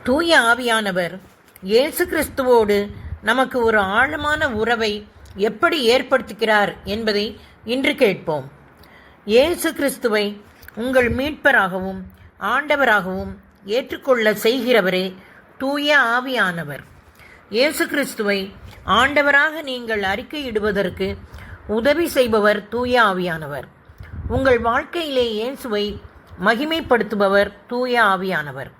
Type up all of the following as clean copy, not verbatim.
தூய ஆவியானவர் இயேசு கிறிஸ்துவோடு நமக்கு ஒரு ஆழமான உறவை எப்படி ஏற்படுத்துகிறார் என்பதை இன்று கேட்போம். இயேசு கிறிஸ்துவை உங்கள் மீட்பராகவும் ஆண்டவராகவும் ஏற்றுக்கொள்ள செய்கிறவரே தூய ஆவியானவர். இயேசு கிறிஸ்துவை ஆண்டவராக நீங்கள் அறிக்கையிடுவதற்கு உதவி செய்பவர் தூய ஆவியானவர். உங்கள் வாழ்க்கையிலே இயேசுவை மகிமைப்படுத்துபவர் தூய ஆவியானவர்.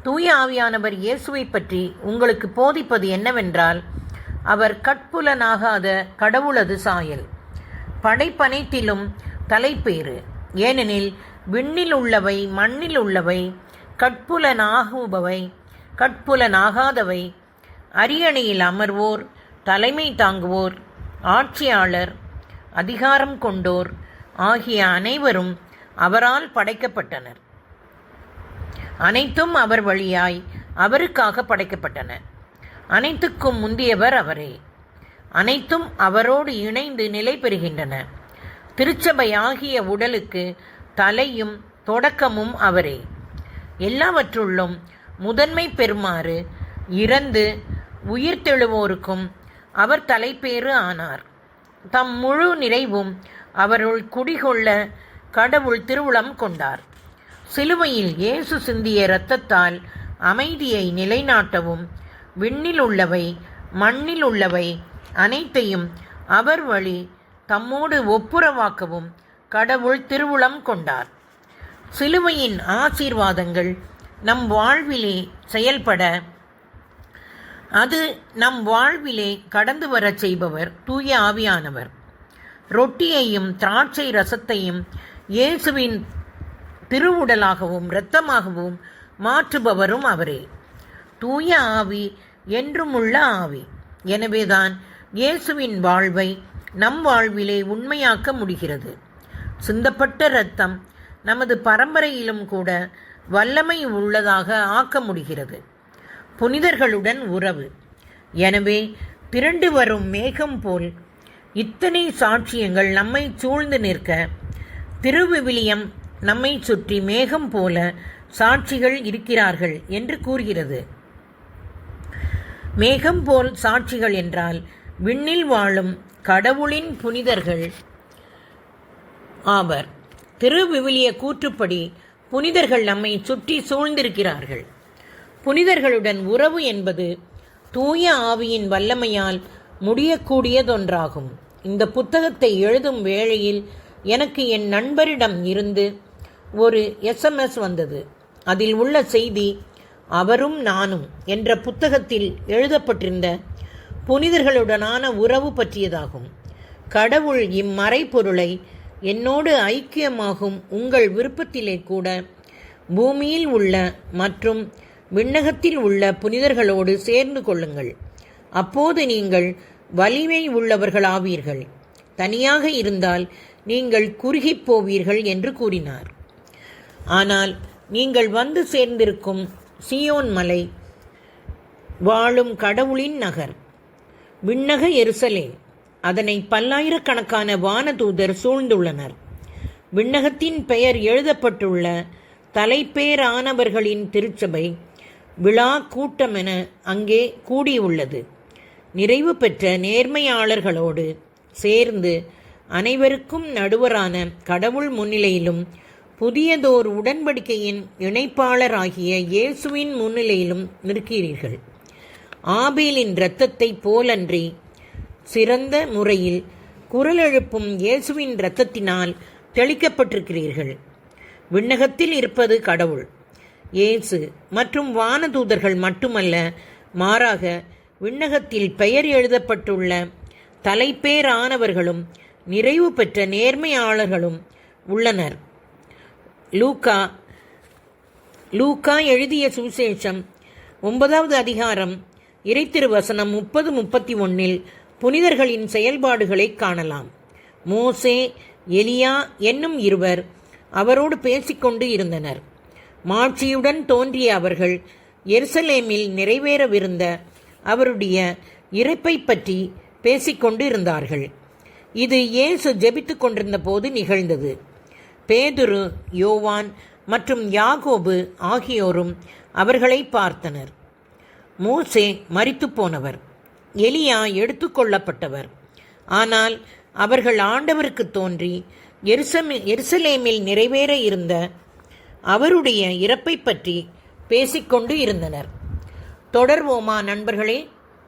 தூய ஆவியானவர் இயேசுவை பற்றி உங்களுக்கு போதிப்பது என்னவென்றால், அவர் கட்புலனாகாத கடவுளது சாயல், படைப்பனைத்திலும் தலைப்பேறு. ஏனெனில் விண்ணில் உள்ளவை மண்ணில் உள்ளவை, கட்புலனாகுபவை கட்புலனாகாதவை, அரியணையில் அமர்வோர், தலைமை தாங்குவோர், ஆட்சியாளர், அதிகாரம் கொண்டோர் ஆகிய அனைவரும் அவரால் படைக்கப்பட்டனர். அனைத்தும் அவர் வழியாய் அவருக்காக படைக்கப்பட்டன. அனைத்துக்கும் முந்தியவர் அவரே. அனைத்தும் அவரோடு இணைந்து நிலை பெறுகின்றன. திருச்சபை ஆகிய உடலுக்கு தலையும் தொடக்கமும் அவரே. எல்லாவற்றுள்ளும் முதன்மை பெறுமாறு இறந்து உயிர்த்தெழுவோருக்கும் அவர் தலைப்பேறு ஆனார். தம் முழு நிறைவும் அவருள் குடிகொள்ள கடவுள் திருவுளம் கொண்டார். சிலுவையில் இயேசு சிந்திய இரத்தத்தால் அமைதியை நிலைநாட்டவும் விண்ணில் உள்ளவை மண்ணில் உள்ளவை அனைத்தையும் அவர் வழி தம்மோடு ஒப்புரவாக்கவும் கடவுள் திருவுளம் கொண்டார். சிலுவையின் ஆசீர்வாதங்கள் நம் வாழ்விலே செயல்பட அது நம் வாழ்விலே கடந்து வரச் செய்பவர் தூய ஆவியானவர். ரொட்டியையும் திராட்சை ரசத்தையும் இயேசுவின் திருவுடலாகவும் இரத்தமாகவும் மாற்றுபவரும் அவரே. தூய ஆவி என்றும் உள்ள ஆவி. எனவேதான் இயேசுவின் வாழ்வை நம் வாழ்விலே உண்மையாக்க முடிகிறது. சிந்தப்பட்ட இரத்தம் நமது பரம்பரையிலும் கூட வல்லமை உள்ளதாக ஆக்க முடிகிறது. புனிதர்களுடன் உறவு. எனவே திரண்டு வரும் மேகம் போல் இத்தனை சாட்சியங்கள் நம்மை சூழ்ந்து நிற்க திருவிவிலியம் நம்மை சுற்றி மேகம் போல சாட்சிகள் இருக்கிறார்கள் என்று கூறுகிறது. மேகம் போல் சாட்சிகள் என்றால் விண்ணில் வாழும் கடவுளின் புனிதர்கள் ஆவர். திருவிவிலிய கூற்றுப்படி புனிதர்கள் நம்மை சுற்றி சூழ்ந்திருக்கிறார்கள். புனிதர்களுடன் உறவு என்பது தூய ஆவியின் வல்லமையால் முடியக்கூடியதொன்றாகும். இந்த புத்தகத்தை எழுதும் வேளையில் எனக்கு என் நண்பரிடம் இருந்து ஒரு SMS வந்தது. அதில் உள்ள செய்தி அவரும் நானும் என்ற புத்தகத்தில் எழுதப்பட்டிருந்த புனிதர்களுடனான உறவு பற்றியதாகும். கடவுள் இம்மறைப்பொருளை என்னோடு ஐக்கியமாகும் உங்கள் விருப்பத்திலே கூட பூமியில் உள்ள மற்றும் விண்ணகத்தில் உள்ள புனிதர்களோடு சேர்ந்து கொள்ளுங்கள். அப்போது நீங்கள் வலிமை உள்ளவர்களாவீர்கள். தனியாக இருந்தால் நீங்கள் குறுகிப் போவீர்கள் என்று கூறினார். ஆனால் நீங்கள் வந்து சேர்ந்திருக்கும் சீயோன் மலை வாழும் கடவுளின் நகர், விண்ணக எருசலேம். அதனை பல்லாயிரக்கணக்கான வானதூதர் சூழ்ந்துள்ளனர். விண்ணகத்தின் பெயர் எழுதப்பட்டுள்ள தலைப்பேரானவர்களின் திருச்சபை விழா கூட்டமென அங்கே கூடியுள்ளது. நிறைவு பெற்ற நேர்மையாளர்களோடு சேர்ந்து அனைவருக்கும் நடுவரான கடவுள் முன்னிலையிலும் புதியதோர் உடன்படிக்கையின் இணைப்பாளராகிய இயேசுவின் முன்னிலையிலும் நிற்கிறீர்கள். ஆபேலின் இரத்தத்தை போலன்றி சிறந்த முறையில் குரல் எழுப்பும் இயேசுவின் இரத்தத்தினால் தெளிக்கப்பட்டிருக்கிறீர்கள். விண்ணகத்தில் இருப்பது கடவுள், இயேசு மற்றும் வானதூதர்கள் மட்டுமல்ல, மாறாக விண்ணகத்தில் பெயர் எழுதப்பட்டுள்ள தலைப்பேரானவர்களும் நிறைவு பெற்ற நேர்மையாளர்களும் உள்ளனர். லூக்கா எழுதிய சுவிசேஷம் 9வது அதிகாரம் இறைத்திருவசனம் 30-31 புனிதர்களின் செயல்பாடுகளை காணலாம். மோசே, எலியா என்னும் இருவர் அவரோடு பேசிக்கொண்டு இருந்தனர். மாட்சியுடன் தோன்றிய அவர்கள் எருசலேமில் நிறைவேறவிருந்த அவருடைய இறப்பை பற்றி பேசிக்கொண்டு இருந்தார்கள். இது இயேசு ஜெபித்துக் கொண்டிருந்த போது நிகழ்ந்தது. பேதுரு, யோவான் மற்றும் யாக்கோபு ஆகியோரும் அவர்களை பார்த்தனர். மோசே மரித்து போனவர், எலியா எடுத்து கொள்ளப்பட்டவர். ஆனால் அவர்கள் ஆண்டவருக்கு தோன்றி எருசலேமில் நிறைவேற இருந்த அவருடைய இறப்பை பற்றி பேசிக்கொண்டு இருந்தனர். தொடர்வோமா நண்பர்களே?